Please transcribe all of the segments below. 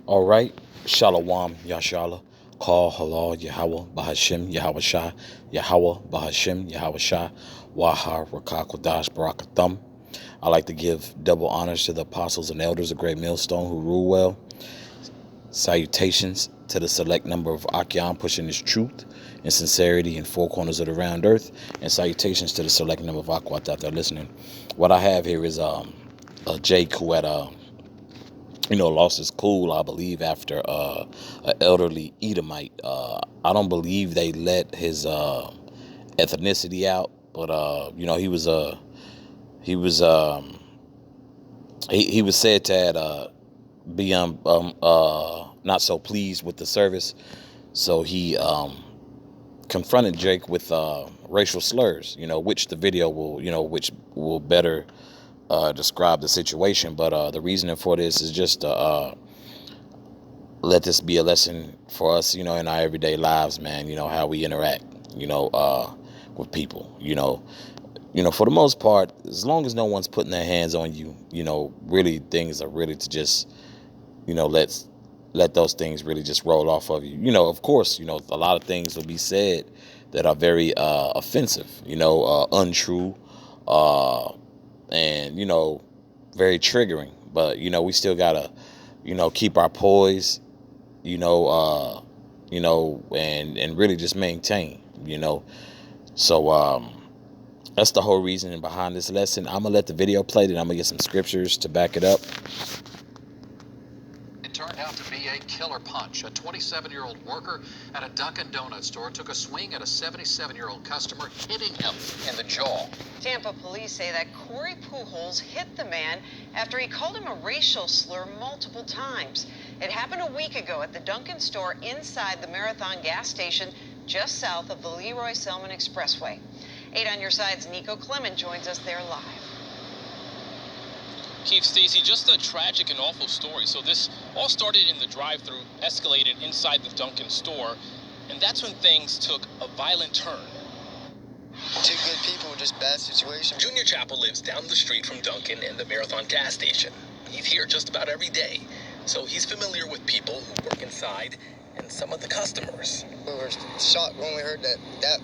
All right. Shalom, Yashala. Call halal Yahweh Bahashim Yahweh Shah Yahweh Bahashim Yahweh Shah Waha Rakakwadash Barakathum. I like to give double honors to the apostles and elders of Great Millstone who rule well. Salutations to the select number of Ahchyam pushing this truth and sincerity in four corners of the round earth. And salutations to the select number of Aquat that are listening. What I have here is a Jake who had lost his cool, I believe, after an elderly Edomite. I don't believe they let his ethnicity out, but he was he was said to be not so pleased with the service, so he confronted Jake with racial slurs. Which the video will which will better describe the situation. But the reasoning for this is just let this be a lesson for us, in our everyday lives, man. How we interact, with people. For the most part, as long as no one's putting their hands on you, really things are really to just, let those things really just roll off of you. Of course, a lot of things will be said that are very offensive, untrue, and very triggering. But we still gotta, keep our poise, and really just maintain, So that's the whole reason behind this lesson. I'm gonna let the video play, then I'm gonna get some scriptures to back it up. It turned out to be a killer punch. A 27-year-old worker at a Dunkin' Donuts store took a swing at a 77-year-old customer, hitting him in the jaw. Tampa police say that Corey Pujols hit the man after he called him a racial slur multiple times. It happened a week ago at the Dunkin' store inside the Marathon gas station just south of the Leroy Selman Expressway. 8 on Your Side's Nico Clement joins us there live. Keith, Stacy, just a tragic and awful story. So this all started in the drive-thru, escalated inside the Dunkin' store, and that's when things took a violent turn. Two good people, just bad situation. Junior Chapel lives down the street from Dunkin' and the Marathon gas station. He's here just about every day, so he's familiar with people who work inside and some of the customers. We were shocked when we heard that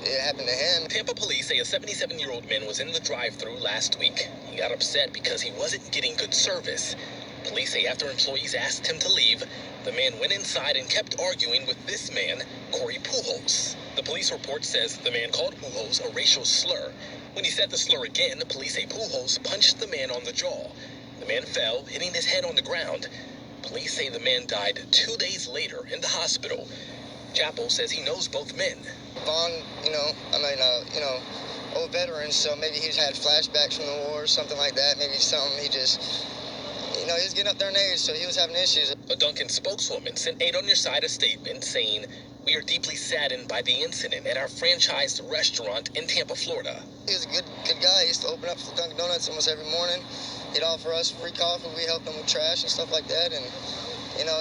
it happened to him. Tampa police say a 77-year-old man was in the drive-thru last week. He got upset because he wasn't getting good service. Police say after employees asked him to leave, the man went inside and kept arguing with this man, Corey Pujols. The police report says the man called Pujols a racial slur. When he said the slur again, police say Pujols punched the man on the jaw. The man fell, hitting his head on the ground. Police say the man died 2 days later in the hospital. Chapel says he knows both men. Vaughn, old veteran, so maybe he's had flashbacks from the war or something like that. Maybe something he just, he's getting up there in age, so he was having issues. A Dunkin' spokeswoman sent 8 on Your Side a statement saying, "We are deeply saddened by the incident at our franchised restaurant in Tampa, Florida." He was a good guy. He used to open up for Dunkin' Donuts almost every morning. He'd offer us free coffee. We helped him with trash and stuff like that. And,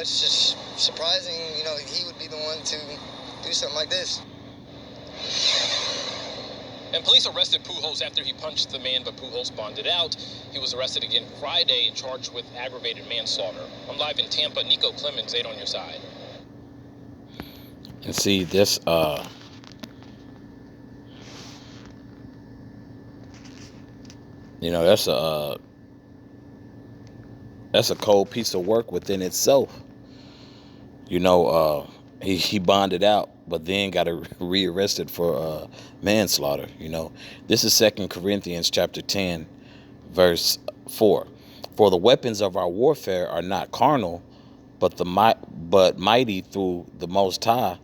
it's just surprising, he would be the one to do something like this. And police arrested Pujols after he punched the man, but Pujols bonded out. He was arrested again Friday and charged with aggravated manslaughter. I'm live in Tampa. Nico Clemens, 8 on Your Side. And see this that's a cold piece of work within itself. He bonded out, but then got rearrested for manslaughter. This is 2 Corinthians chapter 10, verse 4. For the weapons of our warfare are not carnal, but mighty through the Most High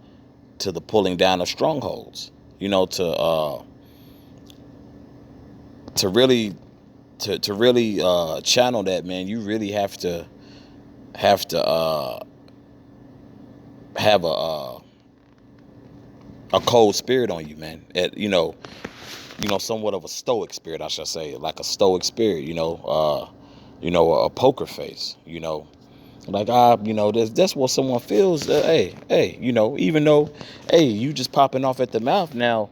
to the pulling down of strongholds. To really channel that, man, you really have to have a cold spirit on you, man. Somewhat of a stoic spirit, I should say, like a stoic spirit. A poker face. That's what someone feels. Hey, even though, hey, you just popping off at the mouth now.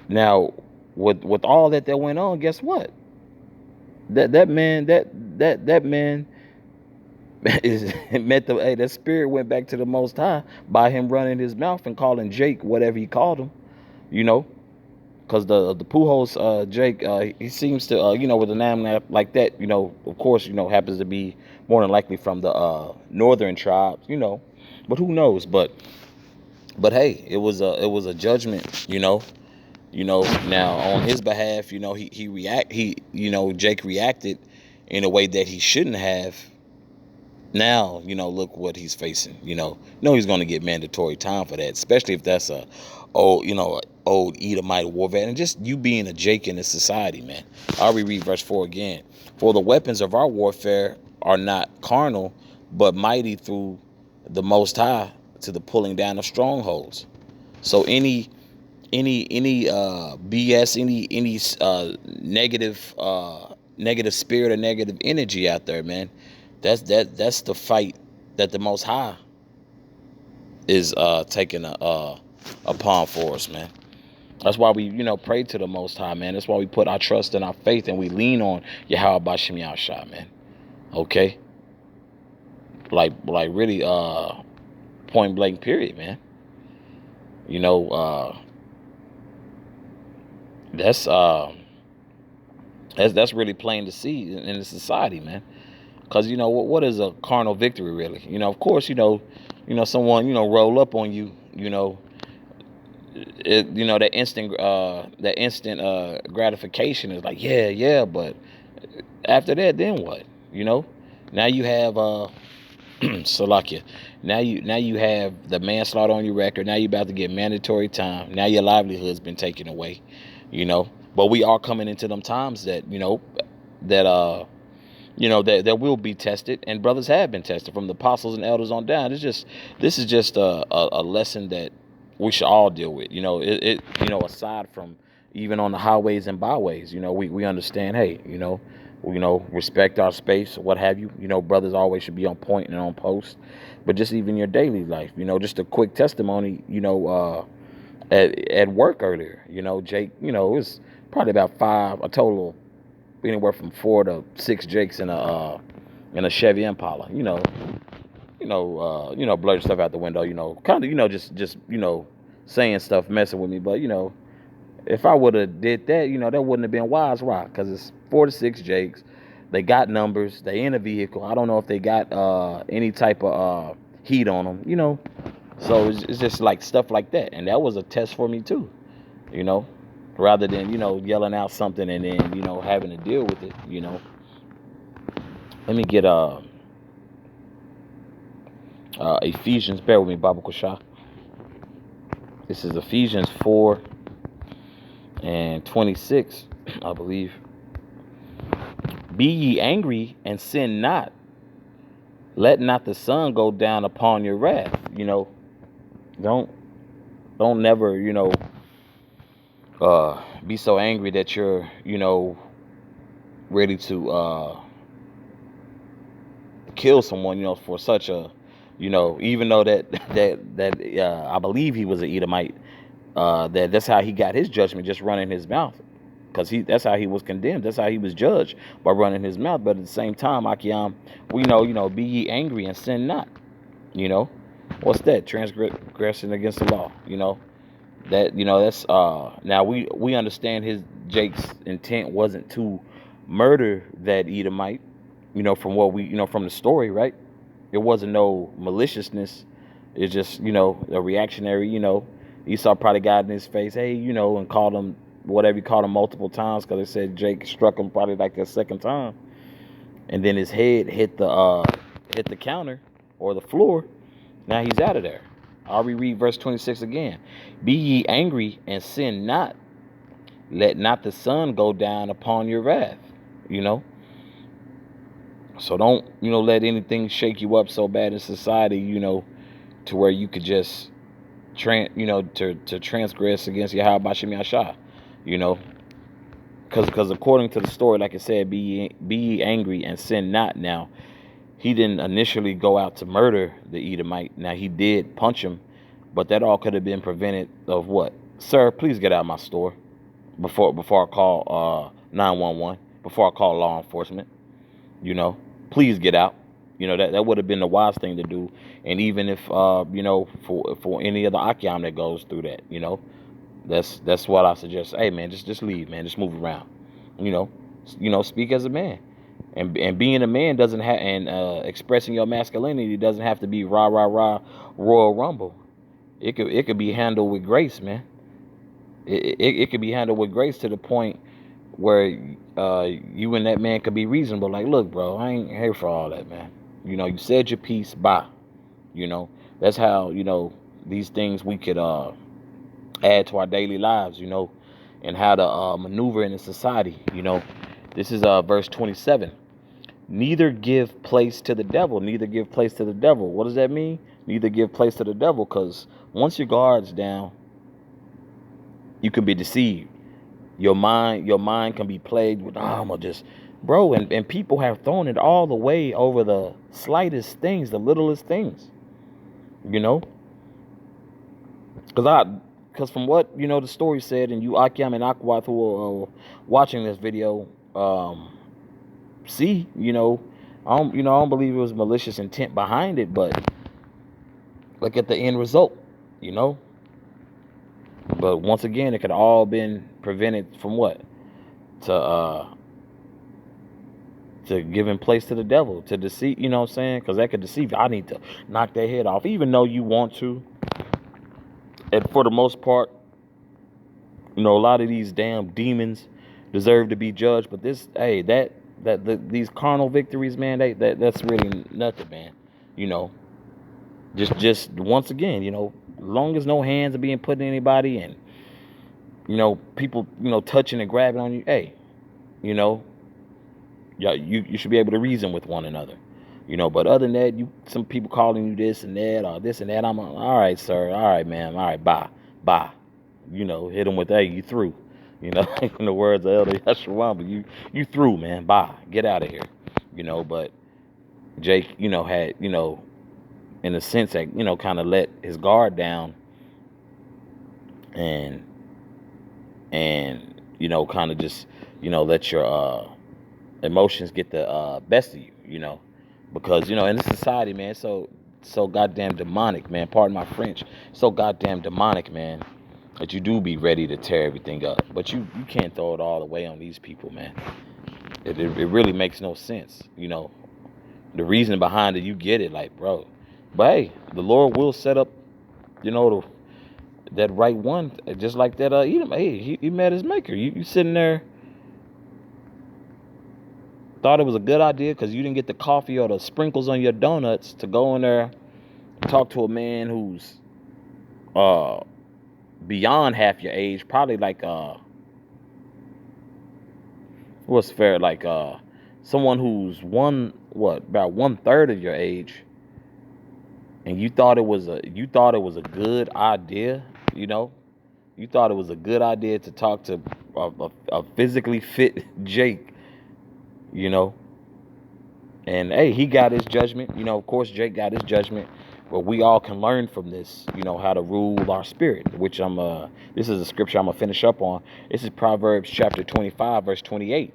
Now, with all that went on, guess what? That man it meant hey, that spirit went back to the Most High by him running his mouth and calling Jake whatever he called him, you know, because the Pujols Jake he seems to with a name like that, of course, happens to be more than likely from the northern tribes, but who knows? But hey, it was a judgment, Now on his behalf, Jake reacted in a way that he shouldn't have. Now, look what he's facing. He's going to get mandatory time for that, especially if that's a old Edomite war vet, and just you being a Jake in this society, man. I'll reread verse 4 again. For the weapons of our warfare are not carnal, but mighty through the Most High to the pulling down of strongholds. So any BS, any negative spirit or negative energy out there, man. That's the fight that the Most High is taking upon for us, man. That's why we pray to the Most High, man. That's why we put our trust and our faith and we lean on Yahweh Bashim Yahshua, man. Okay, like really point blank period, man. That's really plain to see in the society, man. Because what is a carnal victory really? Of course, someone roll up on you, that instant gratification is like yeah, but after that, then what? Now you have Salakia. Now you have the manslaughter on your record. Now you about to get mandatory time. Now your livelihood's been taken away. But we are coming into them times that that will be tested, and brothers have been tested from the apostles and elders on down. This is just a lesson that we should all deal with. Aside from even on the highways and byways, we understand. Hey, respect our space, what have you. Brothers always should be on point and on post. But just even your daily life, just a quick testimony. At work earlier, Jake, it was probably about a total anywhere from 4 to 6 Jakes in a Chevy Impala. Blurting stuff out the window. Kind of, just saying stuff, messing with me. But if I would have did that, that wouldn't have been wise, right? Because it's 4 to 6 Jakes. They got numbers. They in a vehicle. I don't know if they got any type of heat on them. So it's just like stuff like that, and that was a test for me too. Rather than yelling out something and then having to deal with it. Let me get Ephesians. Bear with me, Baba Kusha. This is Ephesians 4 and 26, I believe. Be ye angry and sin not. Let not the sun go down upon your wrath. Don't never be so angry that you're ready to kill someone, for such a even though that I believe he was an Edomite, that's how he got his judgment, just running his mouth, because that's how he was condemned, that's how he was judged, by running his mouth. But at the same time, Ahchyam, we know, be ye angry and sin not. What's that? Transgression against the law. That that's now we understand Jake's intent wasn't to murder that Edomite, from what we from the story, right? It wasn't no maliciousness. It's just a reactionary. Esau probably got in his face, hey, and called him whatever he called him multiple times, because they said Jake struck him probably like that second time, and then his head hit the counter or the floor. Now he's out of there. I'll reread verse 26 again. Be ye angry and sin not. Let not the sun go down upon your wrath. So don't, let anything shake you up so bad in society, to where you could just, to transgress against Yahweh Bashim Yahshua, Because according to the story, like I said, be ye angry and sin not. Now, he didn't initially go out to murder the Edomite. Now, he did punch him, but that all could have been prevented of what? Sir, please get out of my store before I call 911, before I call law enforcement. Please get out. You know, that would have been the wise thing to do. And even if you know, for any of the Ahchyam that goes through that, you know, that's what I suggest. Hey man, just leave, man. Just move around. You know, speak as a man. And being a man doesn't have, and expressing your masculinity doesn't have to be rah rah rah Royal Rumble. It could be handled with grace, man. It could be handled with grace to the point where you and that man could be reasonable. Like, look, bro, I ain't here for all that, man. You know, you said your piece, bye. You know, that's how, you know, these things we could add to our daily lives, you know, and how to maneuver in a society. You know, this is verse 27. Neither give place to the devil. Neither give place to the devil. What does that mean? Neither give place to the devil, because once your guard's down, you can be deceived. Your mind can be plagued with, oh, I'm gonna just, bro, and people have thrown it all the way over the slightest things, the littlest things, you know, because from what, you know, the story said, and you Ahchyam and Akwat who are watching this video, see, you know, I don't believe it was malicious intent behind it, but look at the end result, you know. But once again, it could all been prevented from what? To giving place to the devil, to deceive, you know what I'm saying? Because that could deceive you. I need to knock their head off, even though you want to. And for the most part, you know, a lot of these damn demons deserve to be judged. But this, hey, these carnal victories, man, that's really nothing, man. You know, just once again, you know, as long as no hands are being put in anybody, and you know, people, you know, touching and grabbing on you, hey, you know, yeah, you should be able to reason with one another, you know. But other than that, some people calling you this and that or this and that, I'm all right, sir, all right, ma'am, all right, bye, you know, hit them with, hey, you through, you know, in the words of Elder Ahchyam, but you through, man, bye, get out of here, you know. But Jake, you know, had, you know, in a sense that, you know, kind of let his guard down, and you know, kind of just, you know, let your emotions get the best of you, you know, because, you know, in this society, man, so goddamn demonic, man, pardon my French, so goddamn demonic, man, that you do be ready to tear everything up, but you can't throw it all away on these people, man. It really makes no sense, you know. The reason behind it, you get it, like, bro. But hey, the Lord will set up, you know, that right one, just like that Edom. Hey, he met his maker. You sitting there, thought it was a good idea because you didn't get the coffee or the sprinkles on your donuts to go in there and talk to a man who's beyond half your age, probably like what's fair, like someone who's about 1/3 of your age, and you thought it was a good idea, you know. You thought it was a good idea to talk to a physically fit Jake, you know. And hey, he got his judgment, you know. Of course, Jake got his judgment, but we all can learn from this, you know, how to rule our spirit. Which this is a scripture I'm gonna finish up on. This is Proverbs chapter 25, verse 28.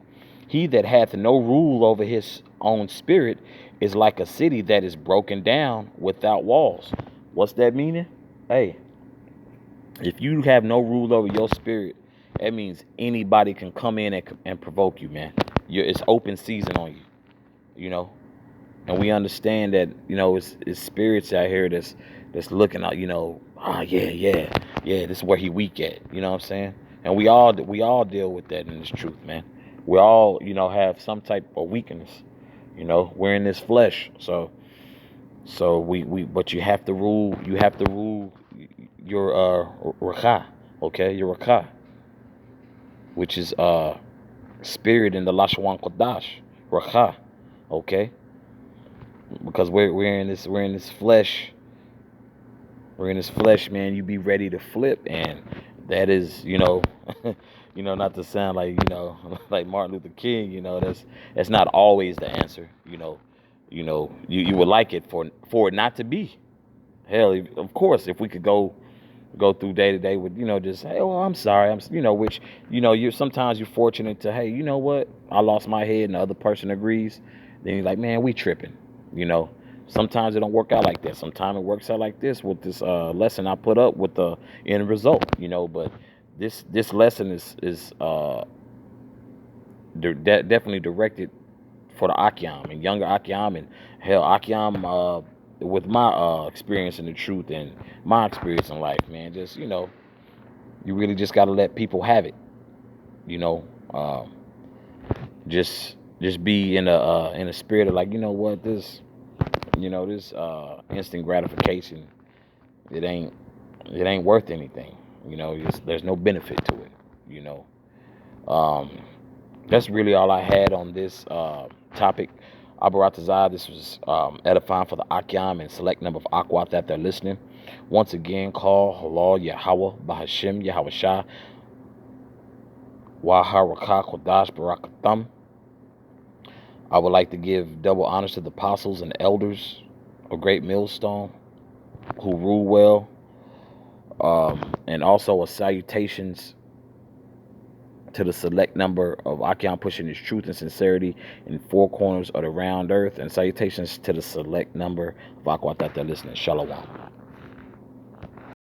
He that hath no rule over his own spirit is like a city that is broken down without walls. What's that meaning? Hey, if you have no rule over your spirit, that means anybody can come in and provoke you, man. It's open season on you, you know. And we understand that, you know, it's spirits out here that's looking out, you know. Yeah, this is where he weak at, you know what I'm saying? And we all deal with that in this truth, man. We all, you know, have some type of weakness, you know. We're in this flesh, so we but you have to rule your rakah, okay, your rakah, which is spirit in the Lashwan Kodash, rakah, okay, because we're in this flesh. We're in this flesh, man. You be ready to flip, and that is, you know, you know, not to sound like, you know, like Martin Luther King, you know, that's not always the answer, you know. You would like it for it not to be. Hell, of course, if we could go through day to day with, you know, just, hey, well, I'm sorry, you know, which, you know, sometimes you're fortunate to, hey, you know what, I lost my head, and the other person agrees. Then you're like, man, we tripping. You know, sometimes it don't work out like that. Sometimes it works out like this with this lesson I put up with the end result. You know, but this lesson is definitely directed for the Ahchyam and younger Ahchyam, and hell Ahchyam, with my experience in the truth and my experience in life, man. Just, you really just got to let people have it. You know, uh, just be in a spirit of like, you know what, this instant gratification, it ain't worth anything. There's no benefit to it. You know, um, that's really all I had on this topic. Abaratazah, this was edifying for the Ahchyam and select number of Akwat that they're listening. Once again, call Halal Yahweh Bahashim Yahweh Shah Waharakah Kodash Barakatham. I would like to give double honors to the apostles and elders of Great Millstone who rule well, and also a salutations to the select number of Ahchyam pushing his truth and sincerity in four corners of the round earth, and salutations to the select number of Akwat that they're listening. Shalom.